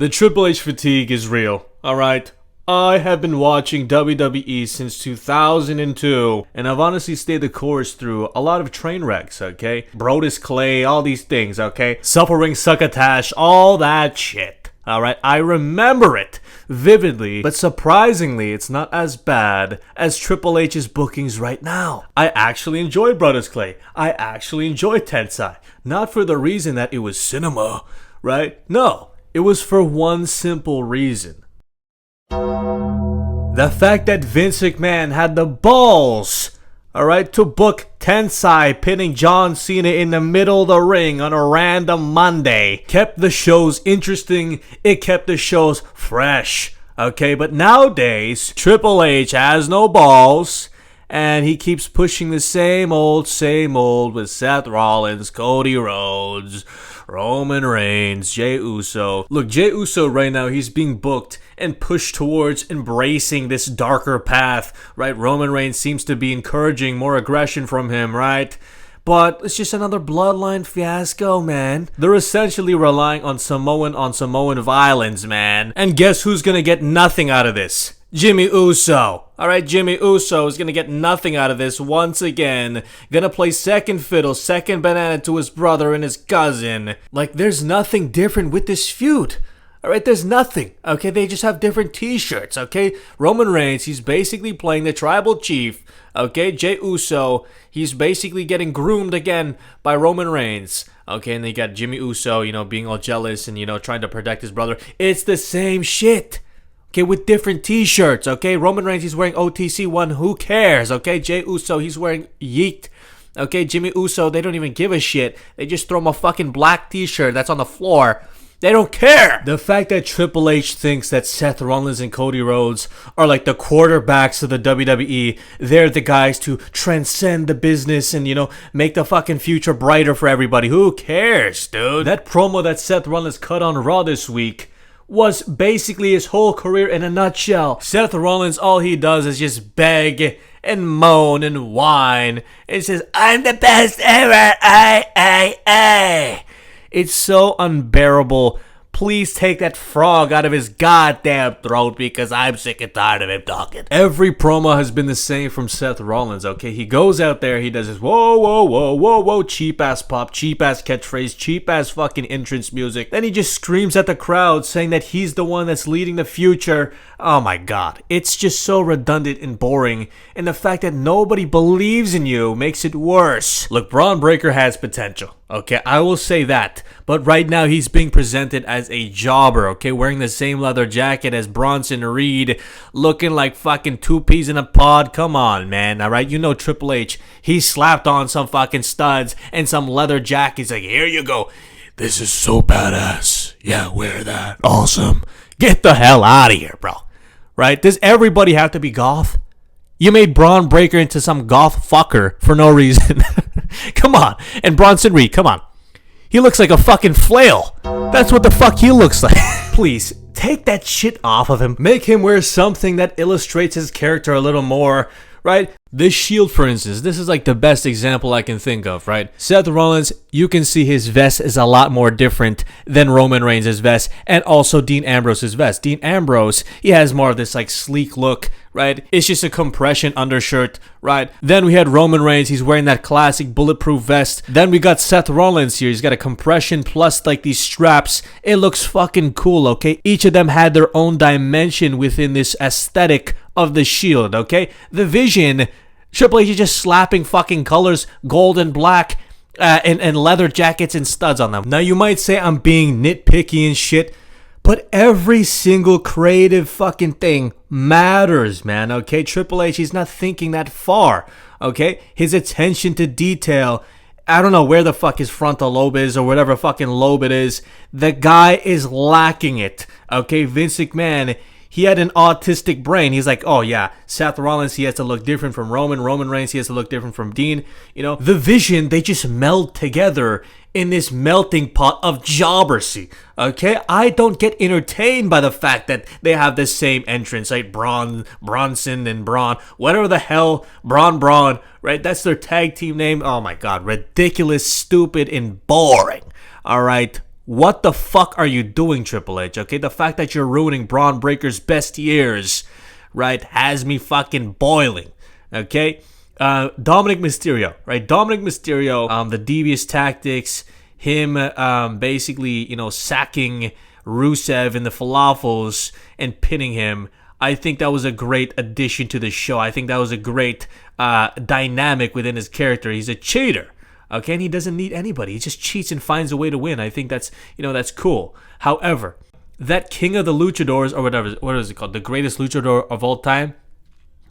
The Triple H fatigue is real, alright? I have been watching WWE since 2002, and I've honestly stayed the course through a lot of train wrecks, okay? Brodus Clay, all these things, okay? Suffering succotash, all that shit, alright? I remember it vividly, but surprisingly, it's not as bad as Triple H's bookings right now. I actually enjoyed Brodus Clay. I actually enjoyed Tensai. Not for the reason that it was cinema, right? No. It was for one simple reason. The fact that Vince McMahon had the balls, alright, to book Tensai pinning John Cena in the middle of the ring on a random Monday kept the shows interesting, it kept the shows fresh, okay? But nowadays, Triple H has no balls, and he keeps pushing the same old with Seth Rollins, Cody Rhodes, Roman Reigns, Jey Uso. Look, Jey Uso right now, he's being booked and pushed towards embracing this darker path, right? Roman Reigns seems to be encouraging more aggression from him, right? But it's just another bloodline fiasco, man. They're essentially relying on Samoan violence, man. And guess who's gonna get nothing out of this? Jimmy Uso. Alright, Jimmy Uso is gonna get nothing out of this once again. Gonna play second fiddle, second banana to his brother and his cousin. Like, there's nothing different with this feud. Alright, there's nothing. Okay, they just have different t-shirts, okay? Roman Reigns, he's basically playing the tribal chief. Okay, Jey Uso, he's basically getting groomed again by Roman Reigns. Okay, and they got Jimmy Uso, being all jealous and, trying to protect his brother. It's the same shit. Okay, with different t-shirts, okay? Roman Reigns, he's wearing OTC1, who cares, okay? Jey Uso, he's wearing Yeet. Okay, Jimmy Uso, they don't even give a shit. They just throw him a fucking black t-shirt that's on the floor. They don't care! The fact that Triple H thinks that Seth Rollins and Cody Rhodes are like the quarterbacks of the WWE, they're the guys to transcend the business and, make the fucking future brighter for everybody. Who cares, dude? That promo that Seth Rollins cut on Raw this week was basically his whole career in a nutshell. Seth Rollins, all he does is just beg and moan and whine and says, "I'm the best ever, I." It's so unbearable. Please take that frog out of his goddamn throat because I'm sick and tired of him talking. Every promo has been the same from Seth Rollins, okay? He goes out there, he does his whoa, cheap ass pop, cheap ass catchphrase, cheap ass fucking entrance music. Then he just screams at the crowd saying that he's the one that's leading the future. Oh my god. It's just so redundant and boring. And the fact that nobody believes in you makes it worse. Look, Braun Breaker has potential. Okay, I will say that. But right now, he's being presented as a jobber, okay? Wearing the same leather jacket as Bronson Reed. Looking like fucking two peas in a pod. Come on, man, alright? Triple H. He slapped on some fucking studs and some leather jackets. Like, here you go. This is so badass. Yeah, wear that. Awesome. Get the hell out of here, bro. Right? Does everybody have to be goth? You made Braun Breaker into some goth fucker for no reason. Come on. And Bronson Reed, come on. He looks like a fucking flail. That's what the fuck he looks like. Please, take that shit off of him. Make him wear something that illustrates his character a little more, right? This Shield, for instance, this is like the best example I can think of, right? Seth Rollins, you can see his vest is a lot more different than Roman Reigns' vest and also Dean Ambrose's vest. Dean Ambrose, he has more of this like sleek look, right? It's just a compression undershirt, right? Then we had Roman Reigns, he's wearing that classic bulletproof vest. Then we got Seth Rollins here, he's got a compression plus like these straps. It looks fucking cool, okay? Each of them had their own dimension within this aesthetic of the Shield, okay? The Vision, Triple H is just slapping fucking colors, gold and black, and leather jackets and studs on them. Now you might say I'm being nitpicky and shit, but every single creative fucking thing matters, man, okay? Triple H, he's not thinking that far, okay? His attention to detail, I don't know where the fuck his frontal lobe is or whatever fucking lobe it is. The guy is lacking it, okay? Vince McMahon, he had an autistic brain. He's like, oh yeah, Seth Rollins, he has to look different from Roman. Roman Reigns, he has to look different from Dean. The Vision, they just meld together in this melting pot of jobbersy. Okay? I don't get entertained by the fact that they have the same entrance, like Bronson and Braun. Whatever the hell, Braun, right? That's their tag team name. Oh my god, ridiculous, stupid, and boring. Alright? What the fuck are you doing, Triple H? Okay, the fact that you're ruining Braun Breaker's best years, right, has me fucking boiling. Okay, Dominic Mysterio, right? Dominic Mysterio, the devious tactics, him basically, sacking Rusev in the falafels and pinning him. I think that was a great addition to the show. I think that was a great dynamic within his character. He's a cheater. Okay, and he doesn't need anybody. He just cheats and finds a way to win. I think that's cool. However, that King of the Luchadors, or whatever, what is it called? The greatest luchador of all time.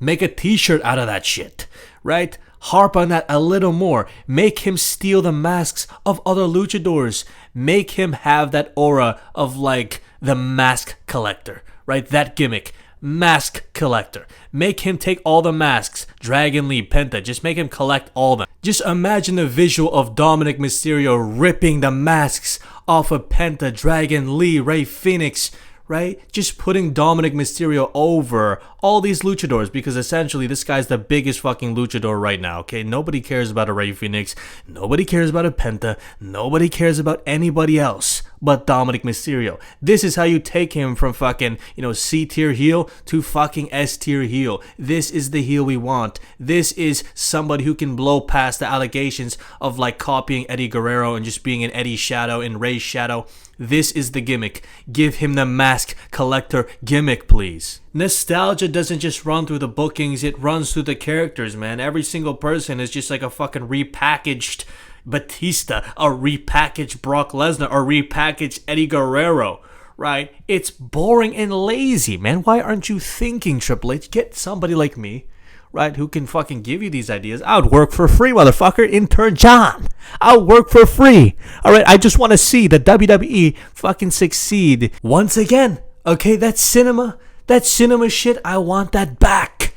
Make a t-shirt out of that shit, right? Harp on that a little more. Make him steal the masks of other luchadors. Make him have that aura of like the mask collector, right? That gimmick. Mask collector. Make him take all the masks. Dragon Lee, Penta. Just make him collect all of them. Just imagine the visual of Dominic Mysterio ripping the masks off of Penta, Dragon Lee, Rey Fenix, right? Just putting Dominic Mysterio over all these luchadors, because essentially this guy's the biggest fucking luchador right now, okay? Nobody cares about a Rey Fenix. Nobody cares about a Penta. Nobody cares about anybody else but Dominic Mysterio. This is how you take him from fucking, C-tier heel to fucking S-tier heel. This is the heel we want. This is somebody who can blow past the allegations of like copying Eddie Guerrero and just being in Eddie's shadow, in Rey's shadow. This is the gimmick. Give him the mask collector gimmick, please. Nostalgia doesn't just run through the bookings, it runs through the characters, man. Every single person is just like a fucking repackaged Batista, a repackaged Brock Lesnar, a repackaged Eddie Guerrero, right? It's boring and lazy, man. Why aren't you thinking, Triple H? Get somebody like me, right, who can fucking give you these ideas. I would work for free, motherfucker. Intern John. I'll work for free. All right, I just want to see the WWE fucking succeed once again. Okay, that cinema shit, I want that back.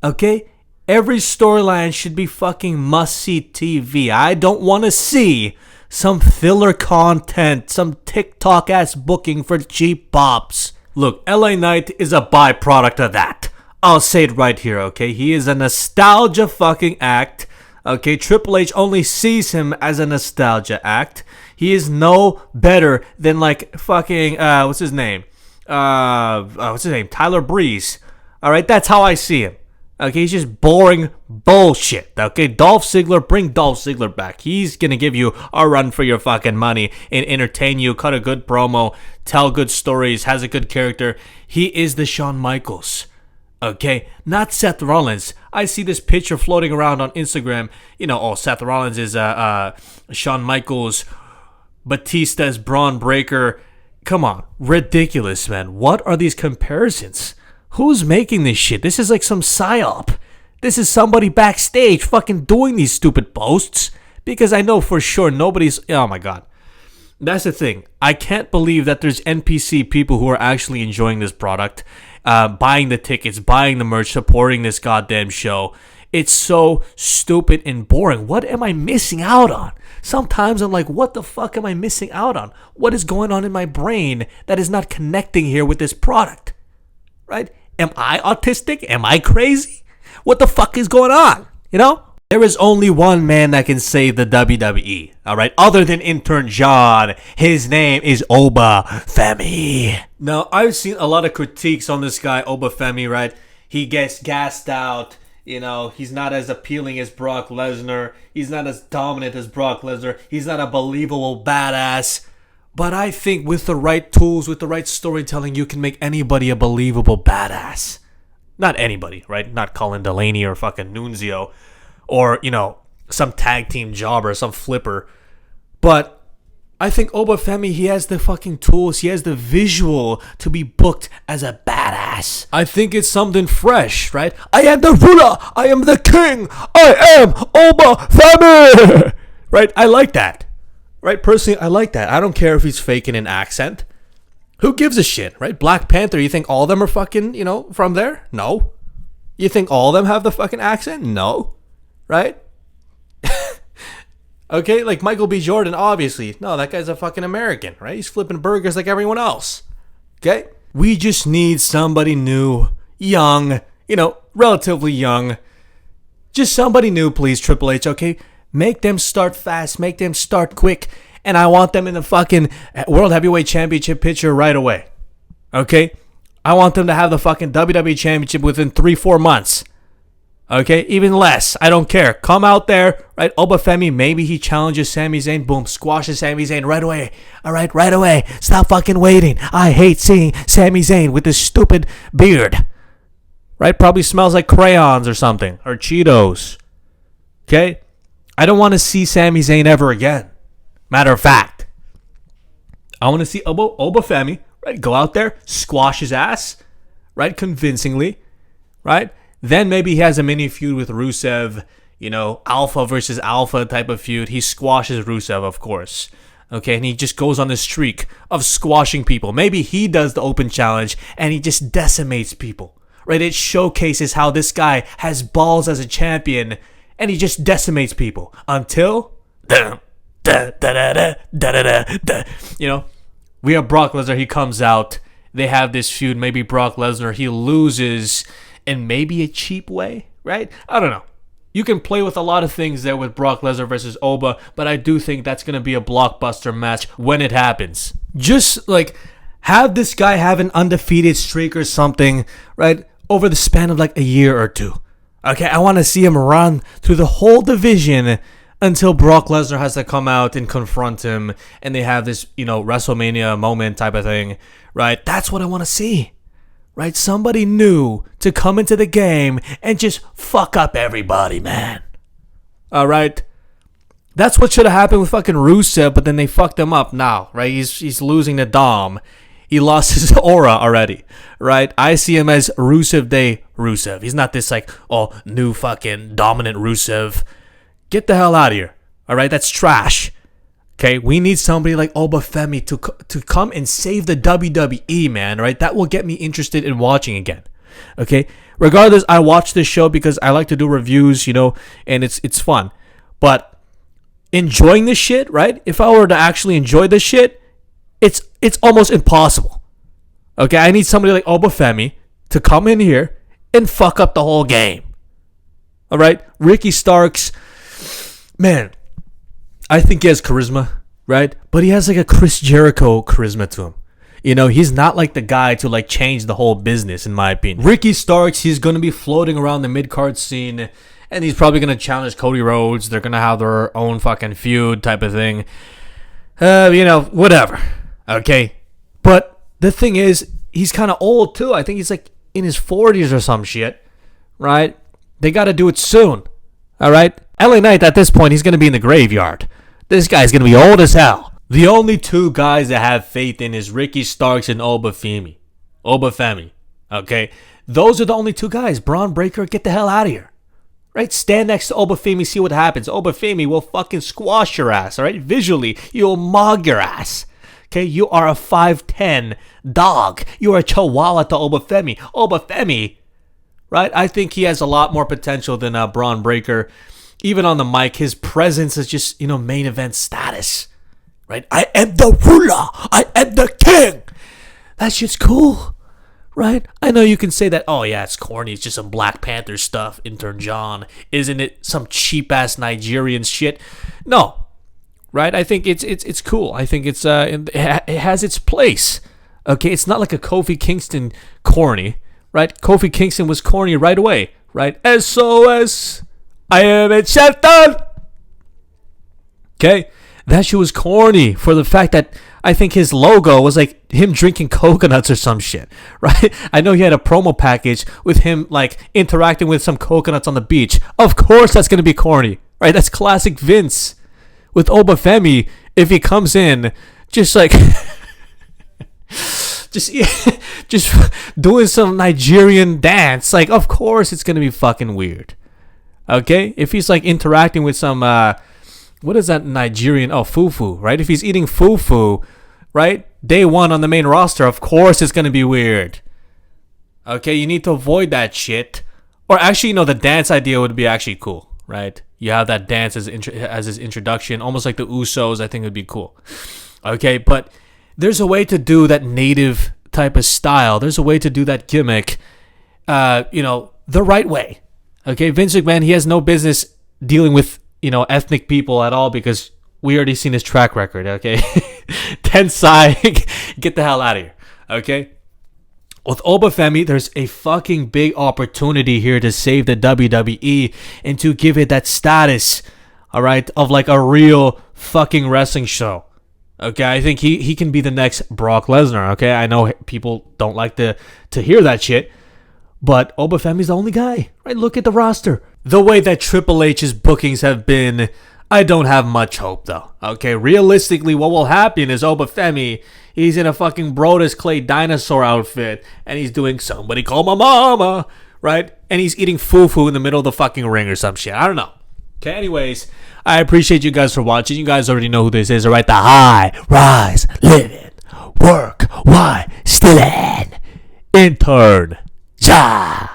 Okay? Every storyline should be fucking must-see TV. I don't want to see some filler content, some TikTok-ass booking for cheap pops. Look, LA Knight is a byproduct of that. I'll say it right here, okay? He is a nostalgia fucking act. Okay, Triple H only sees him as a nostalgia act. He is no better than like fucking, what's his name? Tyler Breeze. Alright, that's how I see him. Okay, he's just boring bullshit. Okay, Dolph Ziggler, bring Dolph Ziggler back. He's gonna give you a run for your fucking money and entertain you, cut a good promo, tell good stories, has a good character. He is the Shawn Michaels. Okay, not Seth Rollins. I see this picture floating around on Instagram. Seth Rollins is Shawn Michaels, Batista's Braun Breaker. Come on, ridiculous, man. What are these comparisons? Who's making this shit? This is like some psyop. This is somebody backstage fucking doing these stupid posts, because I know for sure nobody's... Oh my god. That's the thing. I can't believe that there's NPC people who are actually enjoying this product, buying the tickets, buying the merch, supporting this goddamn show. It's so stupid and boring. What am I missing out on? Sometimes I'm like, what the fuck am I missing out on? What is going on in my brain that is not connecting here with this product? Right? Am I autistic? Am I crazy? What the fuck is going on? There is only one man that can save the WWE, alright? Other than Intern John. His name is Oba Femi. Now, I've seen a lot of critiques on this guy, Oba Femi, right? He gets gassed out. He's not as appealing as Brock Lesnar. He's not as dominant as Brock Lesnar. He's not a believable badass. But I think with the right tools, with the right storytelling, you can make anybody a believable badass. Not anybody, right? Not Colin Delaney or fucking Nunzio. Or, some tag team jobber, some flipper. But I think Oba Femi, he has the fucking tools. He has the visual to be booked as a badass. I think it's something fresh, right? I am the ruler. I am the king. I am Oba Femi. Right? I like that. Right? Personally, I like that. I don't care if he's faking an accent. Who gives a shit, right? Black Panther, you think all of them are fucking, from there? No. You think all of them have the fucking accent? No. Right? Okay, like Michael B. Jordan, obviously. No, that guy's a fucking American, right? He's flipping burgers like everyone else. Okay? We just need somebody new, young, relatively young. Just somebody new, please, Triple H, okay? Make them start fast, make them start quick, And I want them in the fucking World Heavyweight Championship picture right away. Okay? I want them to have the fucking WWE Championship within 3-4 months. Okay? Even less. I don't care. Come out there, right? Oba Femi, maybe he challenges Sami Zayn. Boom. Squashes Sami Zayn right away. Alright? Right away. Stop fucking waiting. I hate seeing Sami Zayn with this stupid beard. Right? Probably smells like crayons or something. Or Cheetos. Okay? I don't want to see Sami Zayn ever again. Matter of fact. I want to see Oba Femi, right? Go out there, squash his ass, right? Convincingly, right? Then maybe he has a mini feud with Rusev, Alpha versus Alpha type of feud. He squashes Rusev, of course. Okay, and he just goes on this streak of squashing people. Maybe he does the open challenge and he just decimates people. Right? It showcases how this guy has balls as a champion and he just decimates people until we have Brock Lesnar. He comes out. They have this feud. Maybe Brock Lesnar, he loses in maybe a cheap way, right? I don't know. You can play with a lot of things there with Brock Lesnar versus Oba, but I do think that's going to be a blockbuster match when it happens. Just like have this guy have an undefeated streak or something, right? Over the span of like a year or two. Okay, I want to see him run through the whole division until Brock Lesnar has to come out and confront him and they have this, WrestleMania moment type of thing, right? That's what I want to see, right? Somebody new to come into the game and just fuck up everybody, man. All right? That's what should have happened with fucking Rusev, but then they fucked him up now, right? He's losing to Dom. He lost his aura already, right? I see him as Rusev Day Rusev. He's not this new fucking dominant Rusev. Get the hell out of here, all right? That's trash. Okay, we need somebody like Oba Femi to come and save the WWE, man, right? That will get me interested in watching again. Okay, regardless, I watch this show because I like to do reviews, and it's fun. But enjoying this shit, right? If I were to actually enjoy this shit, it's almost impossible. Okay, I need somebody like Oba Femi to come in here and fuck up the whole game. All right, Ricky Starks, man, I think he has charisma, right? But he has like a Chris Jericho charisma to him. He's not like the guy to like change the whole business, in my opinion. Ricky Starks, he's going to be floating around the mid-card scene, and he's probably going to challenge Cody Rhodes. They're going to have their own fucking feud type of thing. Whatever. Okay? But the thing is, he's kind of old too. I think he's like in his 40s or some shit, right? They got to do it soon. All right? LA Knight, at this point, he's going to be in the graveyard. This guy's going to be old as hell. The only two guys that have faith in is Ricky Starks and Oba Femi. Okay? Those are the only two guys. Braun Breaker, get the hell out of here. Right? Stand next to Oba Femi, see what happens. Oba Femi will fucking squash your ass, all right? Visually, you'll mog your ass. Okay? You are a 5'10 dog. You are a chihuahua to Oba Femi. Oba Femi, right? I think he has a lot more potential than Braun Breaker. Even on the mic, his presence is just, main event status. Right? I am the ruler. I am the king. That shit's cool. Right? I know you can say that, oh yeah, it's corny. It's just some Black Panther stuff, Intern John. Isn't it some cheap-ass Nigerian shit? No. Right? I think it's cool. I think it has its place. Okay? It's not like a Kofi Kingston corny. Right? Kofi Kingston was corny right away. Right? SOS. I am a champion. Okay? That shit was corny for the fact that I think his logo was like him drinking coconuts or some shit, right? I know he had a promo package with him like interacting with some coconuts on the beach. Of course that's going to be corny, right? That's classic Vince. With Oba Femi, if he comes in just like just doing some Nigerian dance, like of course it's going to be fucking weird. Okay? If he's like interacting with some what is that Nigerian? Oh, fufu, right? If he's eating fufu, right? Day one on the main roster, of course it's going to be weird. Okay, you need to avoid that shit. Or actually, the dance idea would be actually cool, right? You have that dance as his introduction, almost like the Usos, I think would be cool. Okay, but there's a way to do that native type of style. There's a way to do that gimmick, the right way. Okay, Vince McMahon, he has no business dealing with ethnic people at all because we already seen his track record, okay? Tensai, get the hell out of here, okay? With Oba Femi, there's a fucking big opportunity here to save the WWE and to give it that status, all right, of like a real fucking wrestling show. Okay, I think he can be the next Brock Lesnar, okay? I know people don't like to hear that shit, but Oba Femi's the only guy, right? Look at the roster. The way that Triple H's bookings have been, I don't have much hope, though. Okay, realistically, what will happen is Oba Femi, he's in a fucking Brodus Clay dinosaur outfit, and he's doing Somebody Call My Mama, right? And he's eating fufu in the middle of the fucking ring or some shit. I don't know. Okay, anyways, I appreciate you guys for watching. You guys already know who this is, all right? The high, rise, living, work, why, still in, intern, ja.